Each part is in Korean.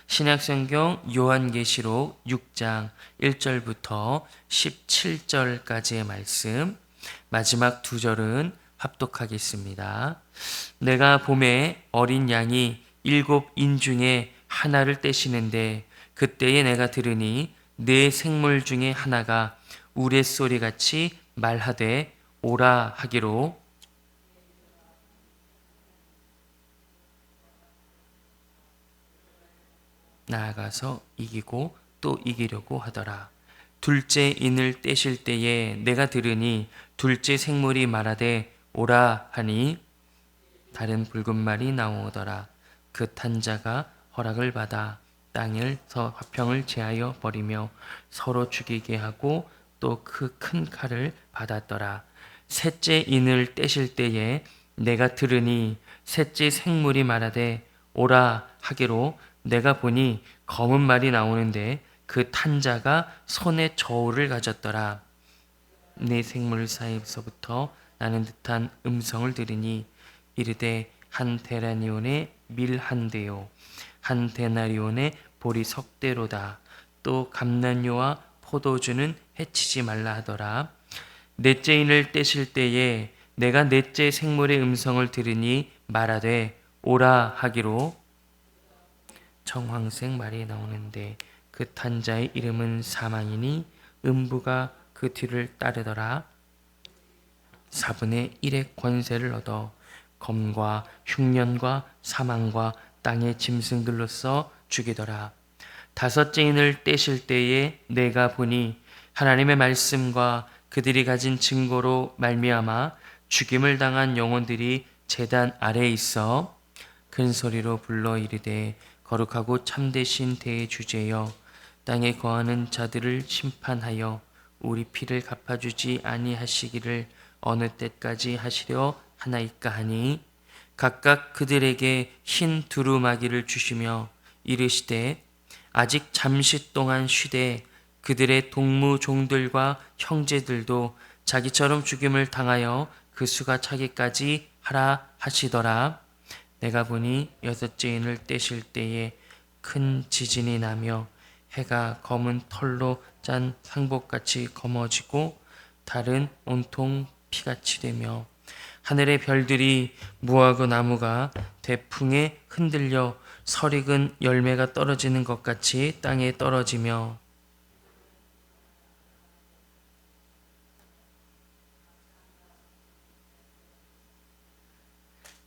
신약성경 요한계시록 6장 1절부터 17절까지의 말씀, 마지막 두 절은 합독하겠습니다. 내가 봄에 어린 양이 7인 중에 하나를 떼시는데 그때에 내가 들으니 네 생물 중에 하나가 우레소리같이 말하되 오라 하기로 나아가서 이기고 또 이기려고 하더라. 둘째 인을 떼실 때에 내가 들으니 둘째 생물이 말하되 오라 하니 다른 붉은 말이 나오더라. 그 탄 자가 허락을 받아 땅에서 화평을 제하여 버리며 서로 죽이게 하고 또 그 큰 칼을 받았더라. 셋째 인을 떼실 때에 내가 들으니 셋째 생물이 말하되 오라 하기로 내가 보니 검은 말이 나오는데 그 탄 자가 손에 저울을 가졌더라. 네 생물 사이에서부터 나는 듯한 음성을 들으니 이르되 한 데나리온의 밀 한 대요 한 데나리온의 보리 석 대로다. 또 감난료와 포도주는 해치지 말라 하더라. 넷째 인을 떼실 때에 내가 넷째 생물의 음성을 들으니 말하되 오라 하기로 청황색 말이 나오는데 그 탄 자의 이름은 사망이니 음부가 그 뒤를 따르더라. 4분의 1의 권세를 얻어 검과 흉년과 사망과 땅의 짐승들로서 죽이더라. 다섯째 인을 떼실 때에 내가 보니 하나님의 말씀과 그들이 가진 증거로 말미암아 죽임을 당한 영혼들이 제단 아래에 있어 큰 소리로 불러 이르되 거룩하고 참되신 대주제여 땅에 거하는 자들을 심판하여 우리 피를 갚아주지 아니하시기를 어느 때까지 하시려 하나이까 하니 각각 그들에게 흰 두루마기를 주시며 이르시되 아직 잠시 동안 쉬되 그들의 동무종들과 형제들도 자기처럼 죽임을 당하여 그 수가 차기까지 하라 하시더라. 내가 보니 여섯째 인을 떼실 때에 큰 지진이 나며 해가 검은 털로 짠 상복같이 검어지고 달은 온통 피같이 되며 하늘의 별들이 무화과 나무가 대풍에 흔들려 설익은 열매가 떨어지는 것 같이 땅에 떨어지며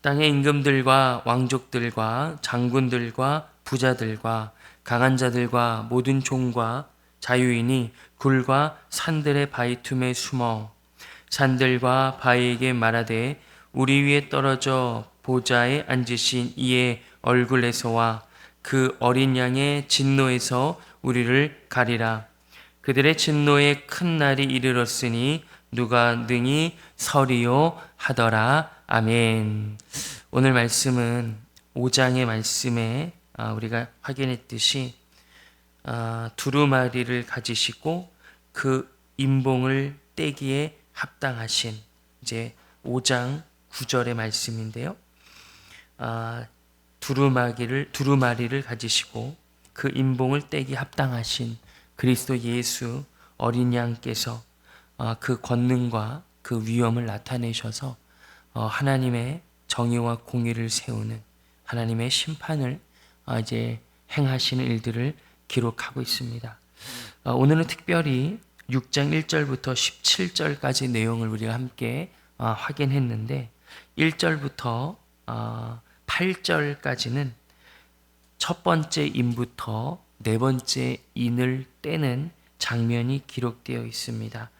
땅의 임금들과 왕족들과 장군들과 부자들과 강한 자들과 모든 종과 자유인이 굴과 산들의 바위 틈에 숨어 산들과 바위에게 말하되 우리 위에 떨어져 보좌에 앉으신 이의 얼굴에서와 그 어린 양의 진노에서 우리를 가리라. 그들의 진노의 큰 날이 이르렀으니 누가 능히 서리요 하더라. 아멘. 오늘 말씀은 5장의 말씀에 우리가 확인했듯이 두루마리를 가지시고 그 임봉을 떼기에 합당하신 이제 5장 9절의 말씀인데요. 두루마리를 가지시고 그 임봉을 떼기 합당하신 그리스도 예수 어린 양께서 그 권능과 그 위엄을 나타내셔서 하나님의 정의와 공의를 세우는 하나님의 심판을 이제 행하시는 일들을 기록하고 있습니다. 오늘은 특별히 6장 1절부터 17절까지 내용을 우리가 함께 확인했는데 1절부터 8절까지는 첫 번째 인부터 네 번째 인을 떼는 장면이 기록되어 있습니다.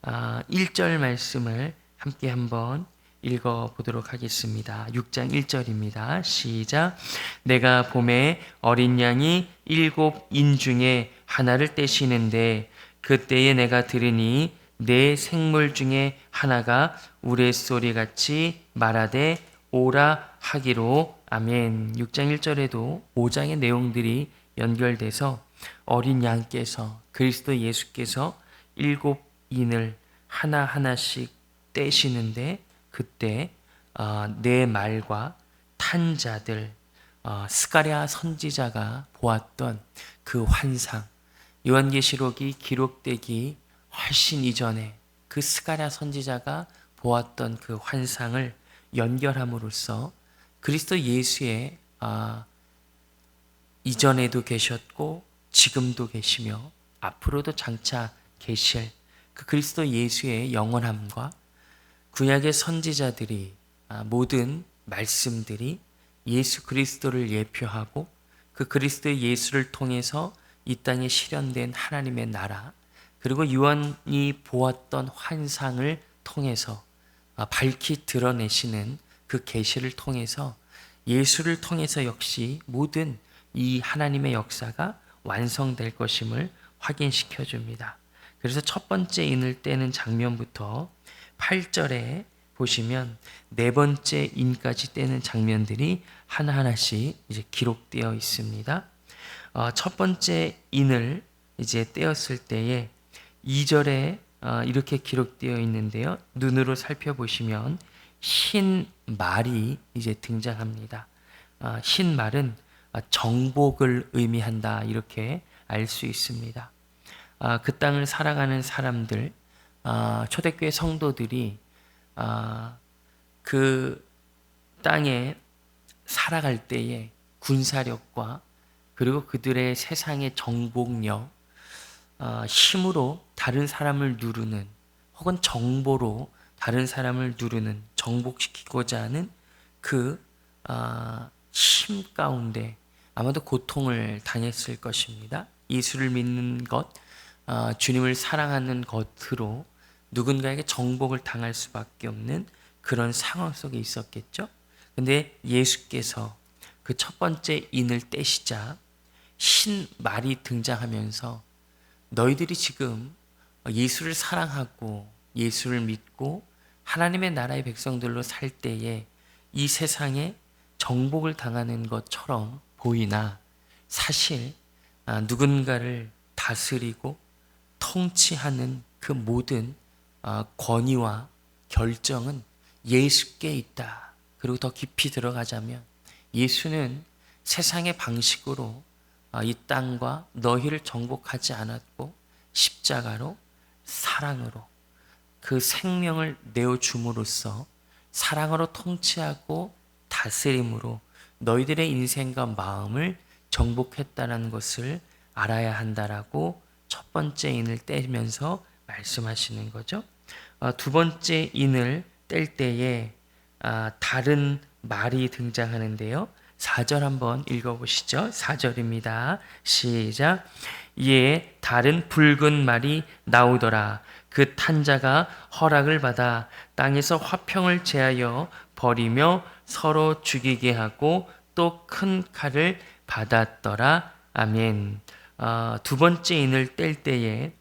1절 말씀을 함께 한번 읽어보도록 하겠습니다. 6장 1절입니다. 시작. 내가 봄에 어린 양이 7인 중에 하나를 떼시는데 그때에 내가 들으니 네 생물 중에 하나가 우레소리같이 말하되 오라 하기로. 아멘. 6장 1절에도 5장의 내용들이 연결돼서 어린 양께서 그리스도 예수께서 7인을 하나하나씩 떼시는데 그때 내 말과 탄 자들 스가랴 선지자가 보았던 그 환상, 요한계시록이 기록되기 훨씬 이전에 그 스가랴 선지자가 보았던 그 환상을 연결함으로써 그리스도 예수의 이전에도 계셨고 지금도 계시며 앞으로도 장차 계실 그 그리스도 예수의 영원함과 구약의 선지자들이 모든 말씀들이 예수 그리스도를 예표하고 그 그리스도의 예수를 통해서 이 땅에 실현된 하나님의 나라, 그리고 요한이 보았던 환상을 통해서 밝히 드러내시는 그 계시를 통해서 예수를 통해서 역시 모든 이 하나님의 역사가 완성될 것임을 확인시켜 줍니다. 그래서 첫 번째 인을 떼는 장면부터 8절에 보시면 네 번째 인까지 떼는 장면들이 하나하나씩 이제 기록되어 있습니다. 첫 번째 인을 이제 떼었을 때에 2절에 이렇게 기록되어 있는데요. 눈으로 살펴보시면 흰 말이 이제 등장합니다. 흰 말은 정복을 의미한다, 이렇게 알 수 있습니다. 그 땅을 살아가는 사람들, 초대교회 성도들이 그 땅에 살아갈 때에 군사력과 그리고 그들의 세상의 정복력, 힘으로 다른 사람을 누르는, 혹은 정보로 다른 사람을 누르는, 정복시키고자 하는 그 힘 가운데 아마도 고통을 당했을 것입니다. 예수를 믿는 것, 주님을 사랑하는 것으로 누군가에게 정복을 당할 수밖에 없는 그런 상황 속에 있었겠죠. 근데 예수께서 그 첫 번째 인을 떼시자 흰 말이 등장하면서 너희들이 지금 예수를 사랑하고 예수를 믿고 하나님의 나라의 백성들로 살 때에 이 세상에 정복을 당하는 것처럼 보이나 사실 누군가를 다스리고 통치하는 그 모든 권위와 결정은 예수께 있다. 그리고 더 깊이 들어가자면 예수는 세상의 방식으로 이 땅과 너희를 정복하지 않았고 십자가로, 사랑으로 그 생명을 내어줌으로써 사랑으로 통치하고 다스림으로 너희들의 인생과 마음을 정복했다는 것을 알아야 한다라고 첫 번째 인을 떼면서 말씀하시는 거죠. 두 번째 인을 뗄 때에 다른 말이 등장하는데요. 4절 한번 읽어보시죠. 4절입니다. 시작. 이에 다른 붉은 말이 나오더라. 그 탄자가 허락을 받아 땅에서 화평을 제하여 버리며 서로 죽이게 하고 또 큰 칼을 받았더라. 아멘. 두 번째 인을 뗄 때에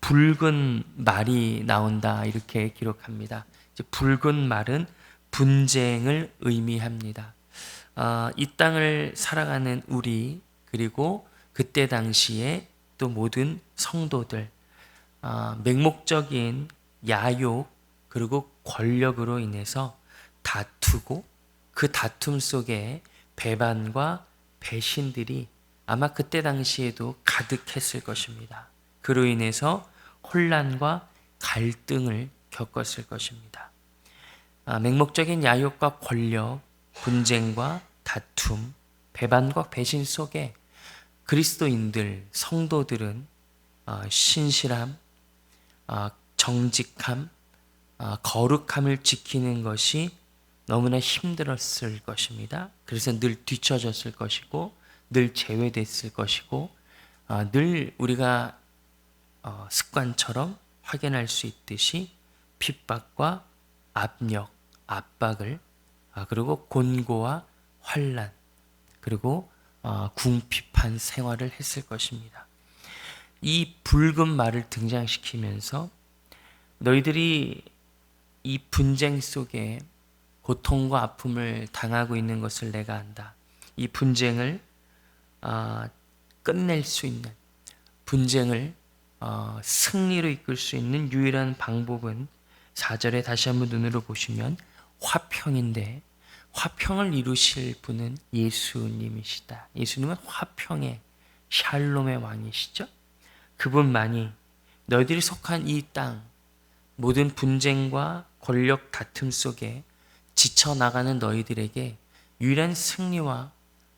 붉은 말이 나온다, 이렇게 기록합니다. 이제 붉은 말은 분쟁을 의미합니다. 이 땅을 살아가는 우리, 그리고 그때 당시에 또 모든 성도들, 맹목적인 야욕 그리고 권력으로 인해서 다투고 그 다툼 속에 배반과 배신들이 아마 그때 당시에도 가득했을 것입니다. 그로 인해서 혼란과 갈등을 겪었을 것입니다. 맹목적인 야욕과 권력, 분쟁과 다툼, 배반과 배신 속에 그리스도인들, 성도들은 신실함, 정직함, 거룩함을 지키는 것이 너무나 힘들었을 것입니다. 그래서 늘 뒤처졌을 것이고 늘 제외됐을 것이고 늘 우리가 습관처럼 확인할 수 있듯이 핍박과 압력, 압박을, 그리고 곤고와 환난, 그리고 궁핍한 생활을 했을 것입니다. 이 붉은 말을 등장시키면서 너희들이 이 분쟁 속에 고통과 아픔을 당하고 있는 것을 내가 안다. 이 분쟁을 끝낼 수 있는, 분쟁을 승리로 이끌 수 있는 유일한 방법은 4절에 다시 한번 눈으로 보시면 화평인데, 화평을 이루실 분은 예수님이시다. 예수님은 화평의 샬롬의 왕이시죠. 그분만이 너희들이 속한 이 땅 모든 분쟁과 권력 다툼 속에 지쳐나가는 너희들에게 유일한 승리와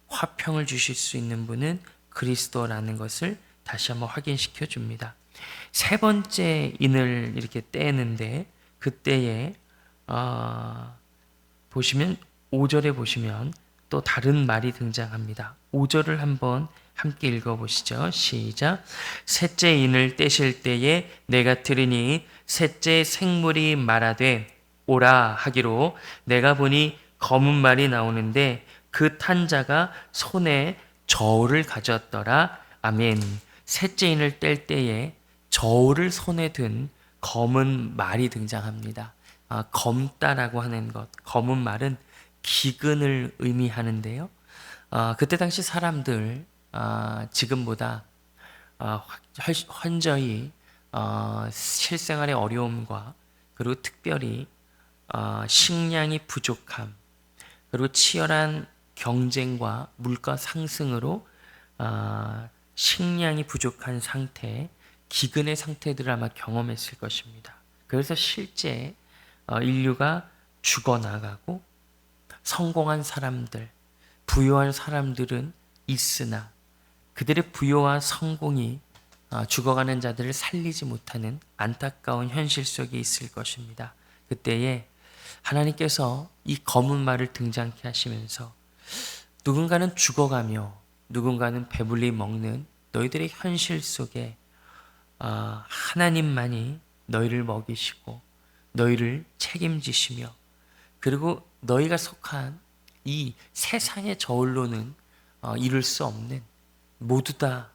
화평을 주실 수 있는 분은 그리스도라는 것을 다시 한번 확인시켜 줍니다. 세 번째 인을 이렇게 떼는데 그때에 보시면 5절에 보시면 또 다른 말이 등장합니다. 5절을 한번 함께 읽어보시죠. 시작. 셋째 인을 떼실 때에 내가 들으니 셋째 생물이 말하되 오라 하기로 내가 보니 검은 말이 나오는데 그 탄 자가 손에 저울을 가졌더라. 아멘. 셋째 인을 뗄 때에 저울을 손에 든 검은 말이 등장합니다. 검다라고 하는 것, 검은 말은 기근을 의미하는데요. 그때 당시 사람들 지금보다 현저히 실생활의 어려움과 그리고 특별히 식량이 부족함 그리고 치열한 경쟁과 물가 상승으로 식량이 부족한 상태, 기근의 상태들을 아마 경험했을 것입니다. 그래서 실제 인류가 죽어나가고 성공한 사람들, 부유한 사람들은 있으나 그들의 부여와 성공이 죽어가는 자들을 살리지 못하는 안타까운 현실 속에 있을 것입니다. 그때에 하나님께서 이 검은 말을 등장케 하시면서 누군가는 죽어가며 누군가는 배불리 먹는 너희들의 현실 속에 하나님만이 너희를 먹이시고 너희를 책임지시며 그리고 너희가 속한 이 세상의 저울로는 이룰 수 없는 모두 다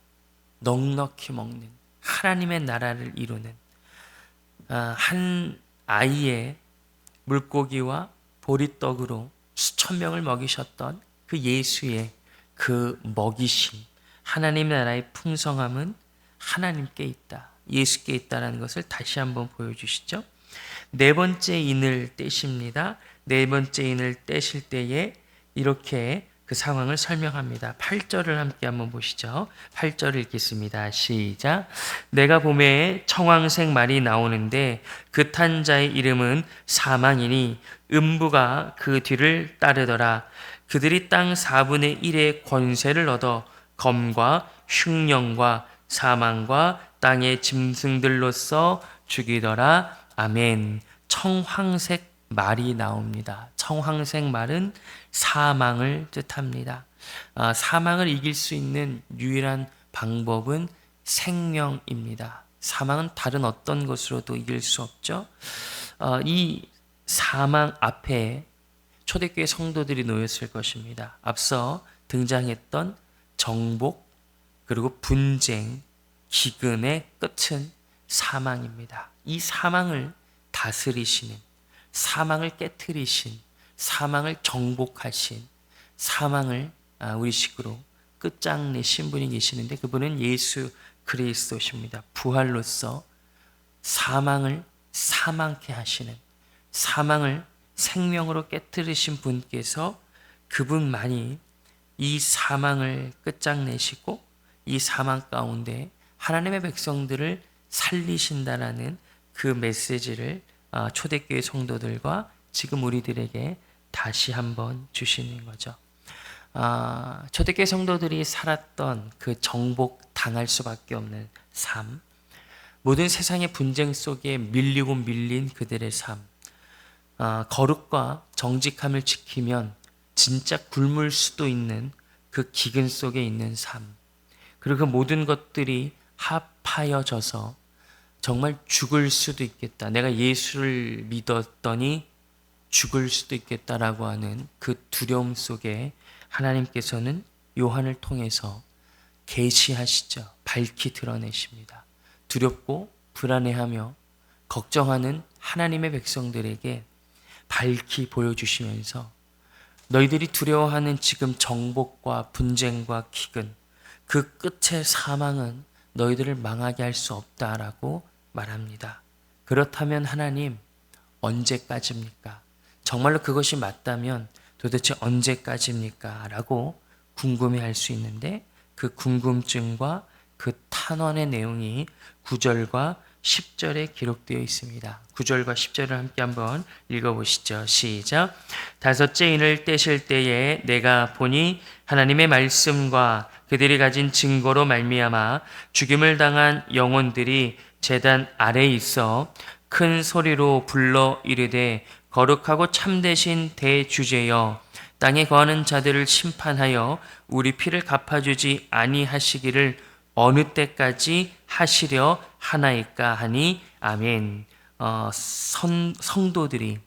넉넉히 먹는 하나님의 나라를 이루는 한 아이의 물고기와 보리떡으로 수천 명을 먹이셨던 그 예수의 그 먹이심, 하나님의 나라의 풍성함은 하나님께 있다. 예수께 있다는 것을 다시 한번 보여주시죠. 네 번째 인을 떼십니다. 네 번째 인을 떼실 때에 이렇게 그 상황을 설명합니다. 8절을 함께 한번 보시죠. 8절을 읽겠습니다. 시작. 내가 봄에 청황색 말이 나오는데 그 탄 자의 이름은 사망이니 음부가 그 뒤를 따르더라. 그들이 땅 4분의 1의 권세를 얻어 검과 흉령과 사망과 땅의 짐승들로서 죽이더라. 아멘. 청황색 말이 나옵니다. 청황색 말은 사망을 뜻합니다. 사망을 이길 수 있는 유일한 방법은 생명입니다. 사망은 다른 어떤 것으로도 이길 수 없죠. 이 사망 앞에 초대교회 성도들이 놓였을 것입니다. 앞서 등장했던 정복 그리고 분쟁, 기근의 끝은 사망입니다. 이 사망을 다스리시는, 사망을 깨트리신, 사망을 정복하신, 사망을 우리 식으로 끝장내신 분이 계시는데 그분은 예수 그리스도십니다. 부활로서 사망을 사망케 하시는, 사망을 생명으로 깨트리신 분께서 그분만이 이 사망을 끝장내시고 이 사망 가운데 하나님의 백성들을 살리신다라는 그 메시지를 초대교회 성도들과 지금 우리들에게 다시 한번 주시는 거죠. 초대교회 성도들이 살았던 그 정복 당할 수밖에 없는 삶, 모든 세상의 분쟁 속에 밀리고 밀린 그들의 삶, 거룩과 정직함을 지키면 진짜 굶을 수도 있는 그 기근 속에 있는 삶, 그리고 그 모든 것들이 합하여져서 정말 죽을 수도 있겠다. 내가 예수를 믿었더니 죽을 수도 있겠다라고 하는 그 두려움 속에 하나님께서는 요한을 통해서 계시하시죠. 밝히 드러내십니다. 두렵고 불안해하며 걱정하는 하나님의 백성들에게 밝히 보여주시면서 너희들이 두려워하는 지금 정복과 분쟁과 기근, 그 끝의 사망은 너희들을 망하게 할 수 없다라고 말합니다. 그렇다면 하나님 언제까지입니까? 정말로 그것이 맞다면 도대체 언제까지입니까? 라고 궁금해할 수 있는데 그 궁금증과 그 탄원의 내용이 9절과 10절에 기록되어 있습니다. 9절과 10절을 함께 한번 읽어보시죠. 시작. 다섯째 인을 떼실 때에 내가 보니 하나님의 말씀과 그들이 가진 증거로 말미암아 죽임을 당한 영혼들이 제단 아래에 있어 큰 소리로 불러 이르되 거룩하고 참되신 대주제여 땅에 거하는 자들을 심판하여 우리 피를 갚아주지 아니하시기를 어느 때까지 하시려 하나이까 하니 아멘. 성도들이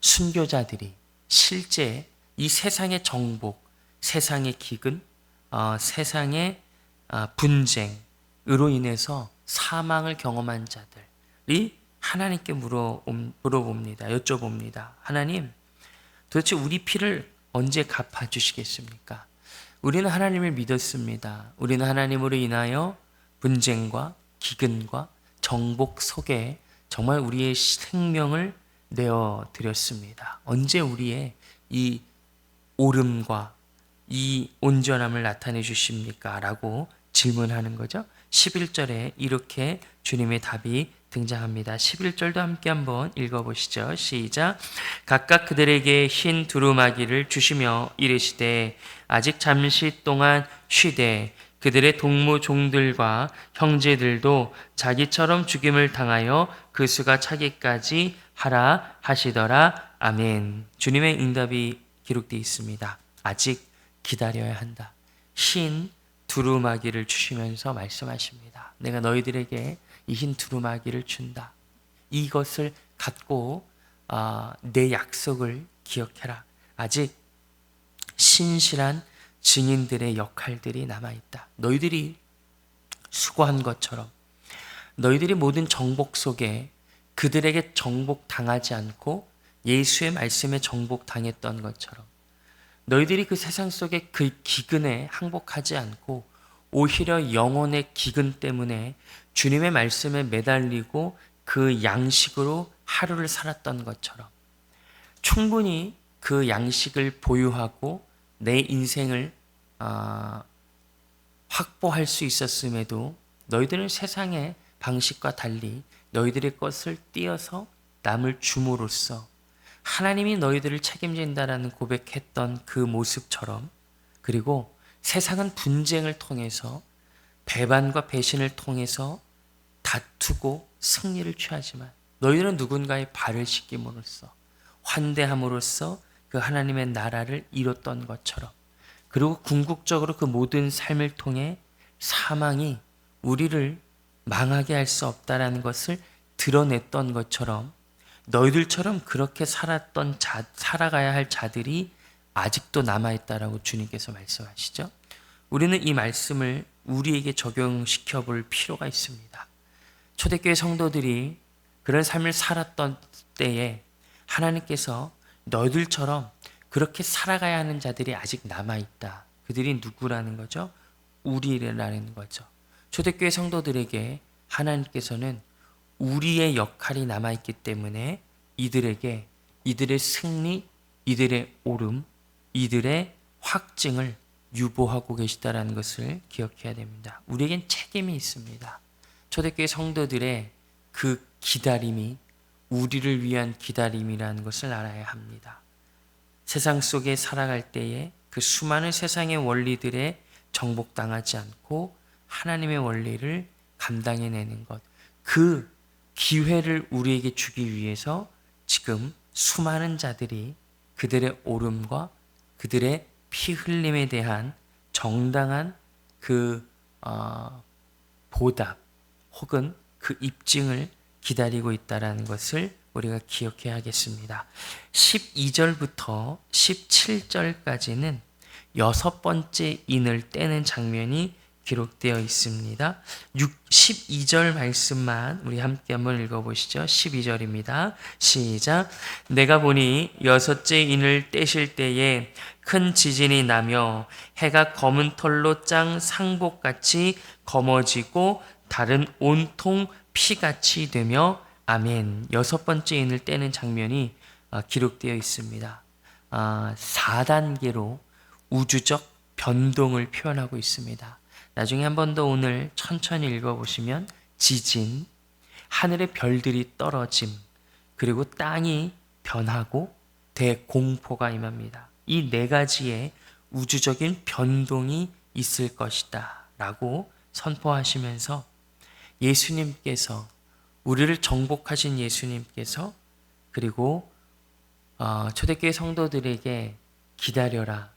순교자들이 실제 이 세상의 정복, 세상의 기근, 세상의 분쟁으로 인해서 사망을 경험한 자들이 하나님께 물어봅니다. 여쭤봅니다. 하나님, 도대체 우리 피를 언제 갚아주시겠습니까? 우리는 하나님을 믿었습니다. 우리는 하나님으로 인하여 분쟁과 기근과 정복 속에 정말 우리의 생명을 내어드렸습니다. 언제 우리의 이 옳음과 이 온전함을 나타내 주십니까? 라고 질문하는 거죠. 11절에 이렇게 주님의 답이 등장합니다. 11절도 함께 한번 읽어보시죠. 시작. 각각 그들에게 흰 두루마기를 주시며 이르시되 아직 잠시 동안 쉬되 그들의 동무 종들과 형제들도 자기처럼 죽임을 당하여 그 수가 차기까지 하라 하시더라. 아멘. 주님의 응답이 기록되어 있습니다. 아직 기다려야 한다. 흰 두루마기를 주시면서 말씀하십니다. 내가 너희들에게 이 흰 두루마기를 준다. 이것을 갖고 내 약속을 기억해라. 아직 신실한 증인들의 역할들이 남아있다. 너희들이 수고한 것처럼 너희들이 모든 정복 속에 그들에게 정복당하지 않고 예수의 말씀에 정복당했던 것처럼 너희들이 그 세상 속에 그 기근에 항복하지 않고 오히려 영혼의 기근 때문에 주님의 말씀에 매달리고 그 양식으로 하루를 살았던 것처럼 충분히 그 양식을 보유하고 내 인생을 확보할 수 있었음에도 너희들은 세상의 방식과 달리 너희들의 것을 띄어서 남을 줌으로써 하나님이 너희들을 책임진다라는 고백했던 그 모습처럼 그리고 세상은 분쟁을 통해서 배반과 배신을 통해서 다투고 승리를 취하지만 너희들은 누군가의 발을 씻김으로써 환대함으로써 그 하나님의 나라를 이뤘던 것처럼 그리고 궁극적으로 그 모든 삶을 통해 사망이 우리를 망하게 할 수 없다라는 것을 드러냈던 것처럼 너희들처럼 그렇게 살아가야 할 자들이 아직도 남아있다라고 주님께서 말씀하시죠. 우리는 이 말씀을 우리에게 적용시켜 볼 필요가 있습니다. 초대교회 성도들이 그런 삶을 살았던 때에 하나님께서 너희들처럼 그렇게 살아가야 하는 자들이 아직 남아있다. 그들이 누구라는 거죠? 우리라는 거죠. 초대교회 성도들에게 하나님께서는 우리의 역할이 남아있기 때문에 이들에게 이들의 승리, 이들의 오름, 이들의 확증을 유보하고 계시다는 것을 기억해야 됩니다. 우리에겐 책임이 있습니다. 초대교회 성도들의 그 기다림이 우리를 위한 기다림이라는 것을 알아야 합니다. 세상 속에 살아갈 때에 그 수많은 세상의 원리들에 정복당하지 않고 하나님의 원리를 감당해내는 것, 그 기회를 우리에게 주기 위해서 지금 수많은 자들이 그들의 옳음과 그들의 피 흘림에 대한 정당한 그 보답 혹은 그 입증을 기다리고 있다는 것을 우리가 기억해야겠습니다. 12절부터 17절까지는 6번째 인을 떼는 장면이 기록되어 있습니다. 12절 말씀만 우리 함께 한번 읽어보시죠. 12절입니다. 시작. 내가 보니 6째 인을 떼실 때에 큰 지진이 나며 해가 검은 털로 짠 상복같이 검어지고 달은 온통 피같이 되며 아멘. 6번째 인을 떼는 장면이 기록되어 있습니다. 4단계로 우주적 변동을 표현하고 있습니다. 나중에 한 번 더 오늘 천천히 읽어보시면 지진, 하늘의 별들이 떨어짐, 그리고 땅이 변하고 대공포가 임합니다. 이 네 가지의 우주적인 변동이 있을 것이다 라고 선포하시면서 예수님께서, 우리를 정복하신 예수님께서, 그리고 초대교회 성도들에게 기다려라,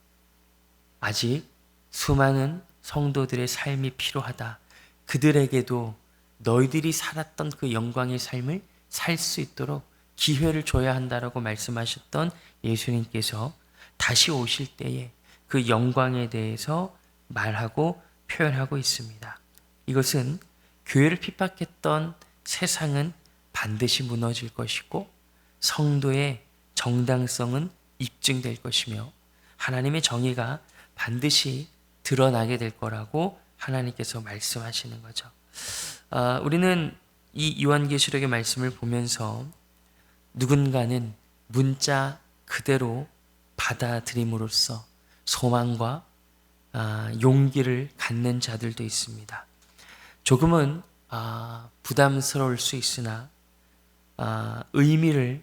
아직 수많은 성도들의 삶이 필요하다, 그들에게도 너희들이 살았던 그 영광의 삶을 살 수 있도록 기회를 줘야 한다라고 말씀하셨던 예수님께서 다시 오실 때에 그 영광에 대해서 말하고 표현하고 있습니다. 이것은 교회를 핍박했던 세상은 반드시 무너질 것이고 성도의 정당성은 입증될 것이며 하나님의 정의가 반드시 드러나게 될 거라고 하나님께서 말씀하시는 거죠. 우리는 이 요한계시록의 말씀을 보면서 누군가는 문자 그대로 받아들임으로써 소망과 용기를 갖는 자들도 있습니다. 조금은 부담스러울 수 있으나 의미를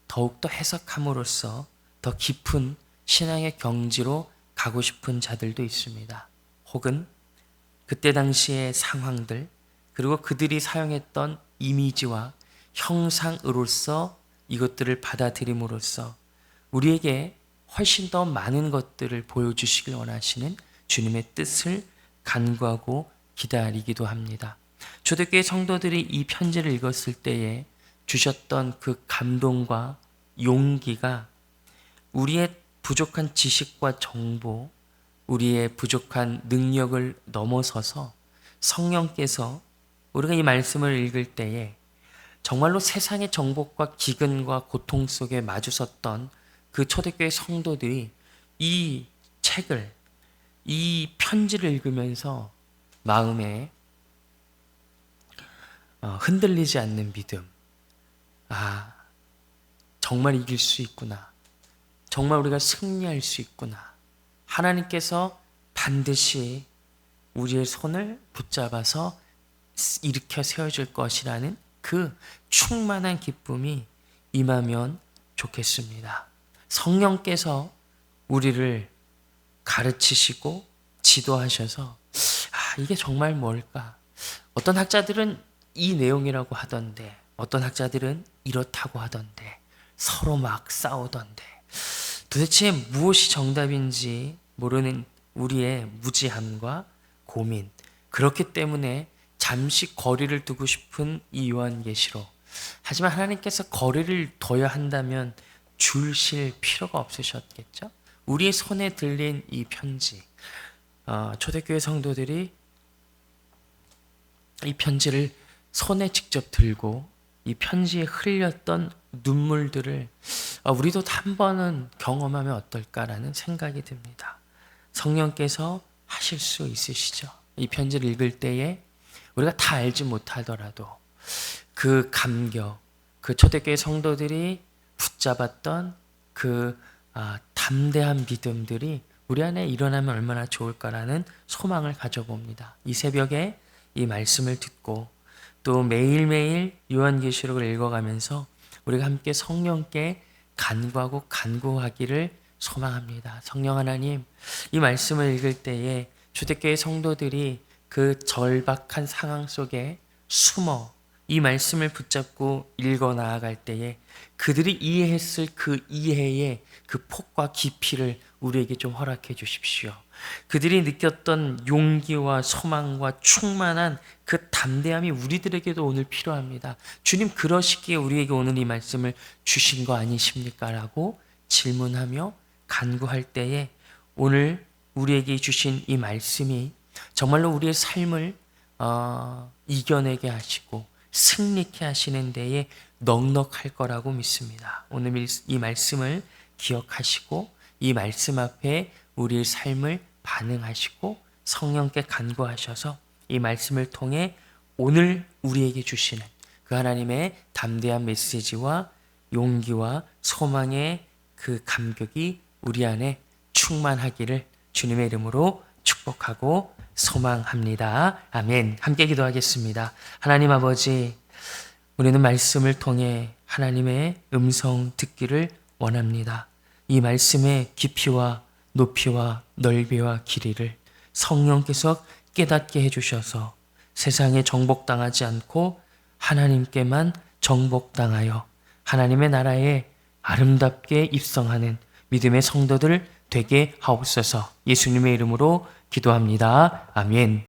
더욱더 해석함으로써 더 깊은 신앙의 경지로 가고 싶은 자들도 있습니다. 혹은 그때 당시의 상황들, 그리고 그들이 사용했던 이미지와 형상으로서 이것들을 받아들임으로써 우리에게 훨씬 더 많은 것들을 보여주시길 원하시는 주님의 뜻을 간구하고 기다리기도 합니다. 초대교회 성도들이 이 편지를 읽었을 때에 주셨던 그 감동과 용기가 우리의 부족한 지식과 정보, 우리의 부족한 능력을 넘어서서 성령께서 우리가 이 말씀을 읽을 때에 정말로 세상의 정복과 기근과 고통 속에 마주섰던 그 초대교회 성도들이 이 책을, 이 편지를 읽으면서 마음에 흔들리지 않는 믿음, 정말 이길 수 있구나, 정말 우리가 승리할 수 있구나, 하나님께서 반드시 우리의 손을 붙잡아서 일으켜 세워줄 것이라는 그 충만한 기쁨이 임하면 좋겠습니다. 성령께서 우리를 가르치시고 지도하셔서 이게 정말 뭘까? 어떤 학자들은 이 내용이라고 하던데, 어떤 학자들은 이렇다고 하던데, 서로 막 싸우던데, 도대체 무엇이 정답인지 모르는 우리의 무지함과 고민, 그렇기 때문에 잠시 거리를 두고 싶은 이 요한계시록. 하지만 하나님께서 거리를 둬야 한다면 줄실 필요가 없으셨겠죠? 우리의 손에 들린 이 편지, 초대교회 성도들이 이 편지를 손에 직접 들고 이 편지에 흘렸던 눈물들을 우리도 한 번은 경험하면 어떨까라는 생각이 듭니다. 성령께서 하실 수 있으시죠? 이 편지를 읽을 때에 우리가 다 알지 못하더라도 그 감격, 그 초대교회 성도들이 붙잡았던 그 담대한 믿음들이 우리 안에 일어나면 얼마나 좋을까라는 소망을 가져봅니다. 이 새벽에 이 말씀을 듣고 또 매일매일 요한계시록을 읽어가면서 우리가 함께 성령께 간구하고 간구하기를 소망합니다. 성령 하나님, 이 말씀을 읽을 때에 초대교회 성도들이 그 절박한 상황 속에 숨어 이 말씀을 붙잡고 읽어 나아갈 때에 그들이 이해했을 그 이해의 그 폭과 깊이를 우리에게 좀 허락해 주십시오. 그들이 느꼈던 용기와 소망과 충만한 그 담대함이 우리들에게도 오늘 필요합니다. 주님, 그러시기에 우리에게 오늘 이 말씀을 주신 거 아니십니까? 라고 질문하며 간구할 때에 오늘 우리에게 주신 이 말씀이 정말로 우리의 삶을 이겨내게 하시고 승리케 하시는 데에 넉넉할 거라고 믿습니다. 오늘 이 말씀을 기억하시고 이 말씀 앞에 우리의 삶을 반응하시고 성령께 간구하셔서 이 말씀을 통해 오늘 우리에게 주시는 그 하나님의 담대한 메시지와 용기와 소망의 그 감격이 우리 안에 충만하기를 주님의 이름으로 축복하고 소망합니다. 아멘. 함께 기도하겠습니다. 하나님 아버지, 우리는 말씀을 통해 하나님의 음성 듣기를 원합니다. 이 말씀의 깊이와 높이와 넓이와 길이를 성령께서 깨닫게 해주셔서 세상에 정복당하지 않고 하나님께만 정복당하여 하나님의 나라에 아름답게 입성하는 믿음의 성도들 되게 하옵소서. 예수님의 이름으로 기도합니다. 아멘.